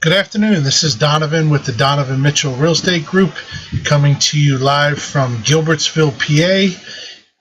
Good afternoon. This is Donovan with the Donovan Mitchell Real Estate Group, coming to you live from Gilbertsville, PA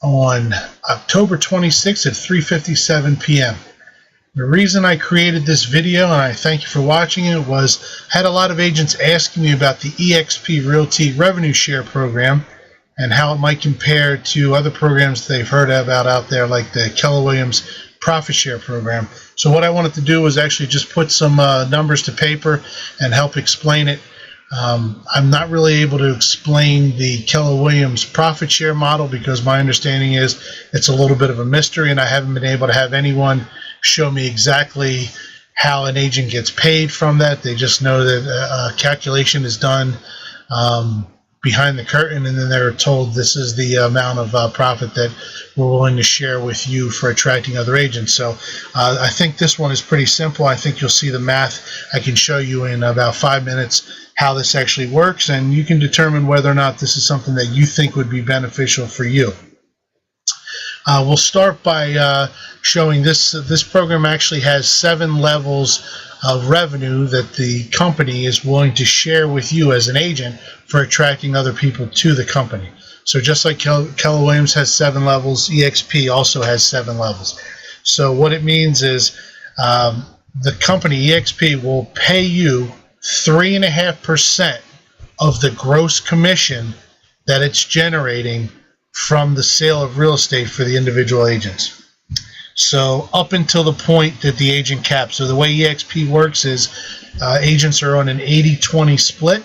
on October 26th at 3:57 p.m. The reason I created this video, and I thank you for watching it, was I had a lot of agents asking me about the eXp Realty revenue share program and how it might compare to other programs they've heard about out there, like the Keller Williams profit share program. So what I wanted to do was actually just put some numbers to paper and help explain it. I'm not really able to explain the Keller Williams profit share model because my understanding is it's a little bit of a mystery, and I haven't been able to have anyone show me exactly how an agent gets paid from that. They just know that a calculation is done behind the curtain, and then they're told this is the amount of profit that we're willing to share with you for attracting other agents. So I think this one is pretty simple. I think you'll see the math. I can show you in about 5 minutes how this actually works, and you can determine whether or not this is something that you think would be beneficial for you. We'll start by showing this program actually has 7 levels of revenue that the company is willing to share with you as an agent for attracting other people to the company. So just like Keller Williams has 7 levels, eXp also has 7 levels. So what it means is the company, eXp, will pay you 3.5% of the gross commission that it's generating from the sale of real estate for the individual agents. So up until the point that the agent caps. So the way eXp works is agents are on an 80-20 split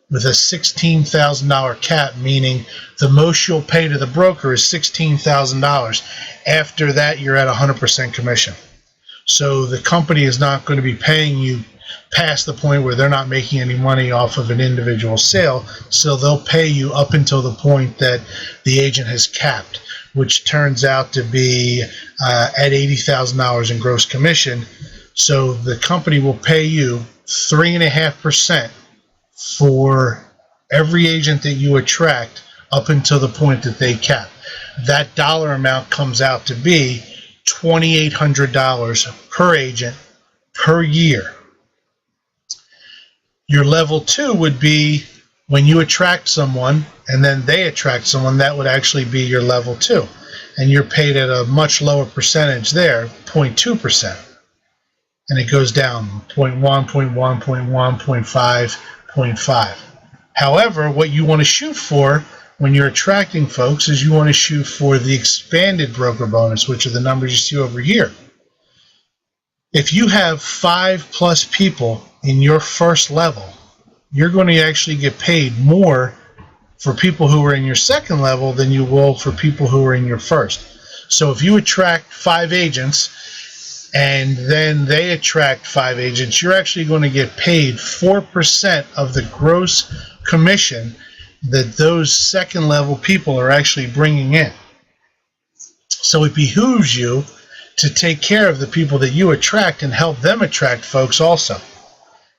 with a $16,000 cap, meaning the most you'll pay to the broker is $16,000. After that, you're at 100% commission. So the company is not going to be paying you past the point where they're not making any money off of an individual sale. So they'll pay you up until the point that the agent has capped, which turns out to be at $80,000 in gross commission. So the company will pay you 3.5% for every agent that you attract up until the point that they cap. That dollar amount comes out to be $2,800 per agent per year. Your level 2 would be when you attract someone and then they attract someone. That would actually be your level 2. And you're paid at a much lower percentage there, 0.2%. And it goes down 0.1, 0.1, 0.1, 0.5, 0.5. However, what you want to shoot for when you're attracting folks is you want to shoot for the expanded broker bonus, which are the numbers you see over here. If you have 5+ people in your first level, you're going to actually get paid more for people who are in your second level than you will for people who are in your first. So if you attract 5 agents and then they attract 5 agents, you're actually going to get paid 4% of the gross commission that those second level people are actually bringing in. So it behooves you to take care of the people that you attract and help them attract folks also.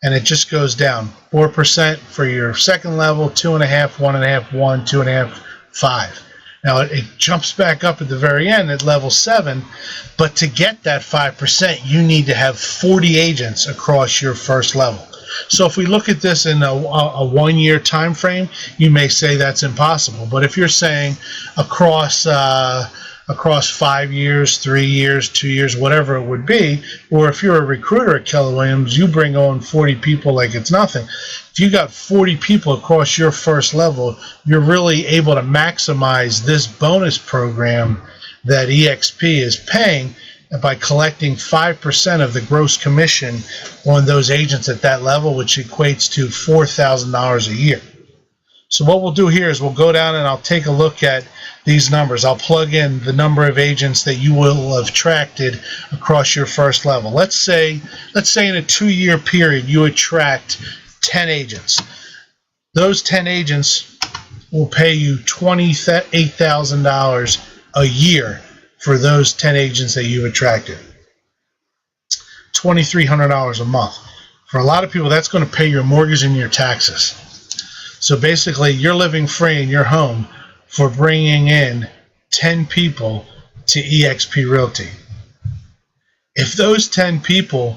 And it just goes down 4% for your second level, 2.5, 1.5, 1, 2.5, 5. Now it jumps back up at the very end at level 7, but to get that 5%, you need to have 40 agents across your first level. So if we look at this in a 1-year time frame, you may say that's impossible. But if you're saying across 5 years, 3 years, 2 years, whatever it would be, or if you're a recruiter at Keller Williams, you bring on 40 people like it's nothing. If you got 40 people across your first level, you're really able to maximize this bonus program that eXp is paying by collecting 5% of the gross commission on those agents at that level, which equates to $4,000 a year. So what we'll do here is we'll go down and I'll take a look at these numbers. I'll plug in the number of agents that you will have attracted across your first level. Let's say in a 2-year period you attract 10 agents. Those 10 agents will pay you $28,000 a year for those 10 agents that you've attracted. $2,300 a month. For a lot of people, that's going to pay your mortgage and your taxes. So basically, you're living free in your home for bringing in 10 people to eXp Realty. If those 10 people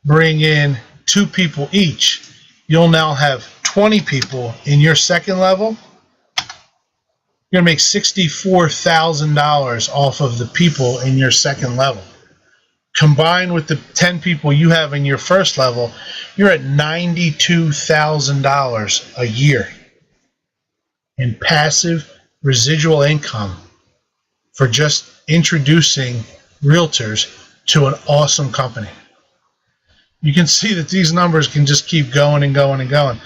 bring in 2 people each, you'll now have 20 people in your second level. You're going to make $64,000 off of the people in your second level. Combined with the 10 people you have in your first level, you're at $92,000 a year in passive residual income for just introducing realtors to an awesome company. You can see that these numbers can just keep going and going and going.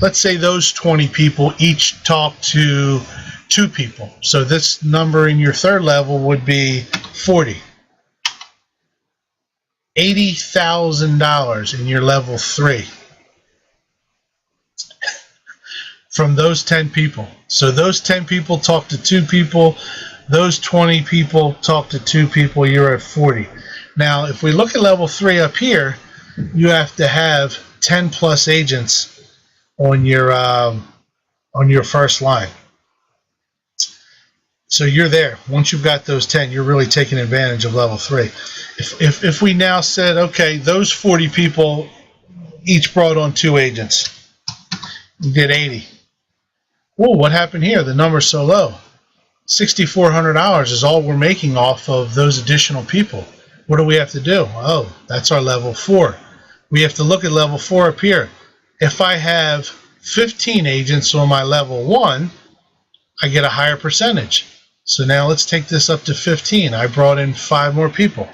Let's say those 20 people each talk to 2 people. So this number in your third level would be 40. $80,000 in your level 3 from those 10 people. So those 10 people talk to 2 people. Those 20 people talk to 2 people. You're at 40. Now, if we look at level 3 up here, you have to have 10 plus agents on your first line. So you're there. Once you've got those 10, you're really taking advantage of level 3. If we now said, okay, those 40 people each brought on 2 agents, you did 80. Whoa, what happened here? The number's so low. $6,400 is all we're making off of those additional people. What do we have to do? Oh, that's our level 4. We have to look at level 4 up here. If I have 15 agents on my level 1, I get a higher percentage. So now let's take this up to 15. I brought in 5 more people.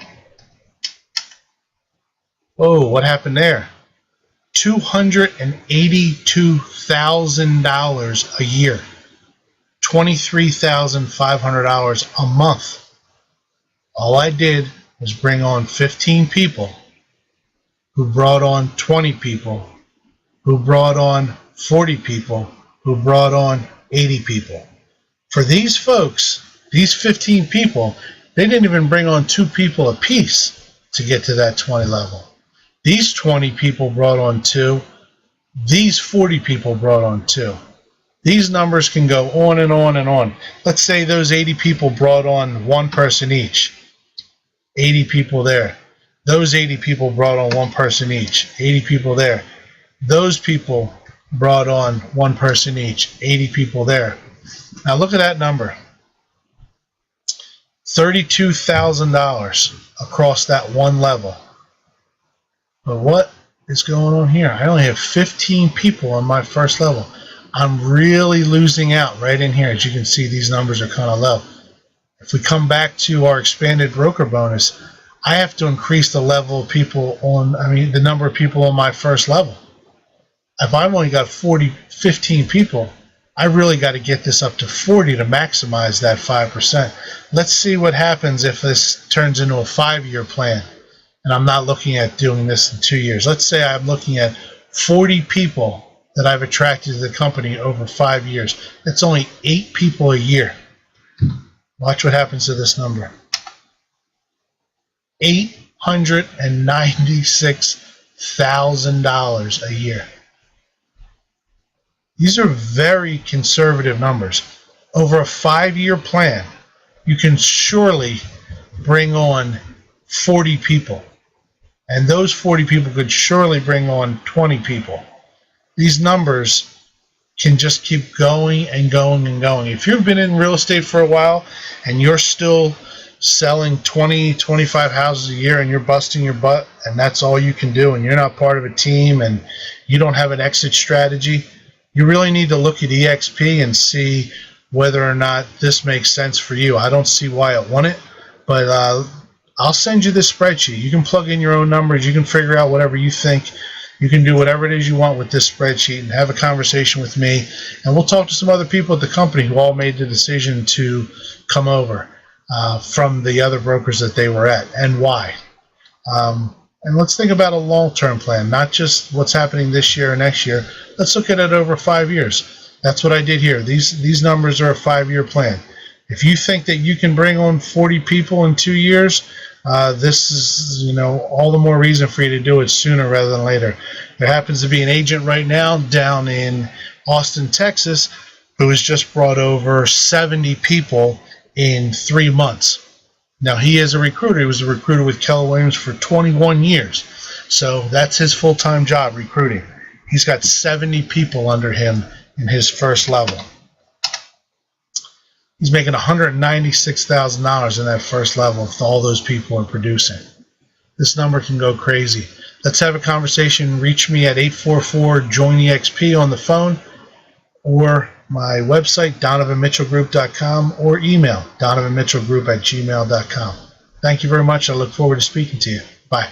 Oh, what happened there? $282,000 a year. $23,500 a month. All I did was bring on 15 people who brought on 20 people, who brought on 40 people, who brought on 80 people. For these folks, these 15 people, they didn't even bring on 2 people apiece to get to that 20 level. These 20 people brought on 2. These 40 people brought on 2. These numbers can go on and on and on. Let's say those 80 people brought on 1 person each. 80 people there. Those 80 people brought on 1 person each. 80 people there. Those people brought on 1 person each. 80 people there. Now look at that number. $32,000 across that one level. But what is going on here? I only have 15 people on my first level. I'm really losing out right in here. As you can see, these numbers are kind of low. If we come back to our expanded broker bonus, I have to increase the level of people the number of people on my first level. If I've only got 15 people, I really got to get this up to 40 to maximize that 5%. Let's see what happens if this turns into a 5-year plan and I'm not looking at doing this in 2 years. Let's say I'm looking at 40 people that I've attracted to the company over 5 years. That's only 8 people a year. Watch what happens to this number. $896,000 a year. These are very conservative numbers. Over a 5-year plan, you can surely bring on 40 people. And those 40 people could surely bring on 20 people. These numbers can just keep going and going and going. If you've been in real estate for a while and you're still selling 20, 25 houses a year and you're busting your butt and that's all you can do and you're not part of a team and you don't have an exit strategy, you really need to look at eXp and see whether or not this makes sense for you. I don't see why it wouldn't, but I'll send you this spreadsheet. You can plug in your own numbers. You can figure out whatever you think. You can do whatever it is you want with this spreadsheet and have a conversation with me. And we'll talk to some other people at the company who all made the decision to come over from the other brokers that they were at and why. And let's think about a long-term plan, not just what's happening this year or next year. Let's look at it over 5 years. That's what I did here. These numbers are a 5-year plan. If you think that you can bring on 40 people in 2 years, this is, all the more reason for you to do it sooner rather than later. There happens to be an agent right now down in Austin, Texas, who has just brought over 70 people in 3 months. Now, he is a recruiter. He was a recruiter with Keller Williams for 21 years. So that's his full-time job, recruiting. He's got 70 people under him in his first level. He's making $196,000 in that first level if all those people are producing. This number can go crazy. Let's have a conversation. Reach me at 844-JOIN-EXP on the phone, or my website, DonovanMitchellGroup.com, or email, DonovanMitchellGroup@gmail.com. Thank you very much. I look forward to speaking to you. Bye.